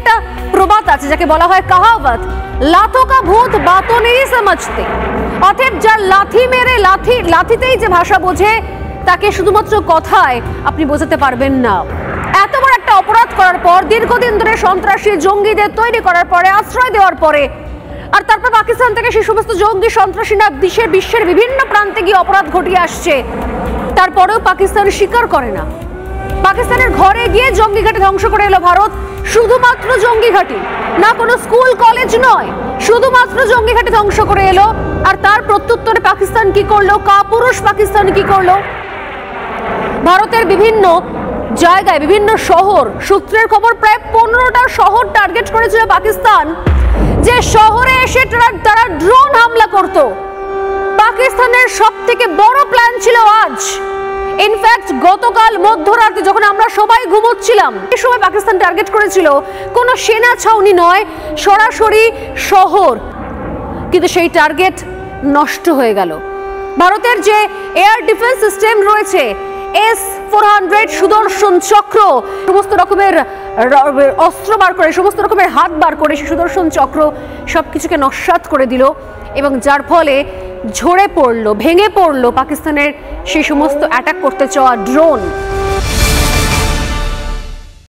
একটা প্রবাদ আছে যাকে বলা হয় কাহাবত, লাথো কা ভূত বাতো নেই সমঝতে। অতএব যার লাথি মেরে লাথিতেই যে ভাষা বোঝে তাকে শুধুমাত্র কথায় আপনি বোঝাতে পারবেন না। এত বড় একটা অপরাধ করার পর, দীর্ঘদিন ধরে সন্ত্রাসী জঙ্গিদের তৈরি করার পরে, আশ্রয় দেওয়ার পরে, আর তারপর পাকিস্তান থেকে সেই সমস্ত জঙ্গি সন্ত্রাসীরা বিশ্বের বিভিন্ন প্রান্তে গিয়ে অপরাধ ঘটিয়ে আসছে, তারপরেও পাকিস্তান স্বীকার করে না। পাকিস্তানের ঘরে গিয়ে জঙ্গি ঘাঁটি ধ্বংস করে এলো ভারত, শুধুমাত্র জঙ্গি ঘাঁটি, না কোনো স্কুল কলেজ নয়, শুধুমাত্র জঙ্গি ঘাঁটি ধ্বংস করে এলো। আর তার প্রত্যুত্তরে পাকিস্তান কি করলো? কাপুরুষ পাকিস্তান কি করলো? ভারতের বিভিন্ন জায়গায়, বিভিন্ন শহর, সূত্রের খবর প্রায় 15টা শহর টার্গেট করেছিল পাকিস্তান, যে শহরে এসে তারা ড্রোন হামলা করত। পাকিস্তানের সবথেকে বড় প্ল্যান ছিল আজ। ইনফ্যাক্ট গতকাল মধ্যরাতে যখন আমরা সবাই ঘুমোচ্ছিলাম, এই সময় পাকিস্তান টার্গেট করেছিল কোনো সেনা ছাউনি নয়, সরাসরি শহর। কিন্তু সেই টার্গেট নষ্ট হয়ে গেল। ভারতের যে এয়ার ডিফেন্স সিস্টেম রয়েছে, S-400 সুদর্শন চক্র, সমস্ত রকমের অস্ত্র বার করে, সমস্ত রকমের হাত বার করে সেই সুদর্শন চক্র সবকিছুকে নস্যাৎ করে দিল, এবং যার ফলে ঝরে পড়লো, ভেঙে পড়লো পাকিস্তানের সেই সমস্ত অ্যাটাক করতে চাওয়া ড্রোন।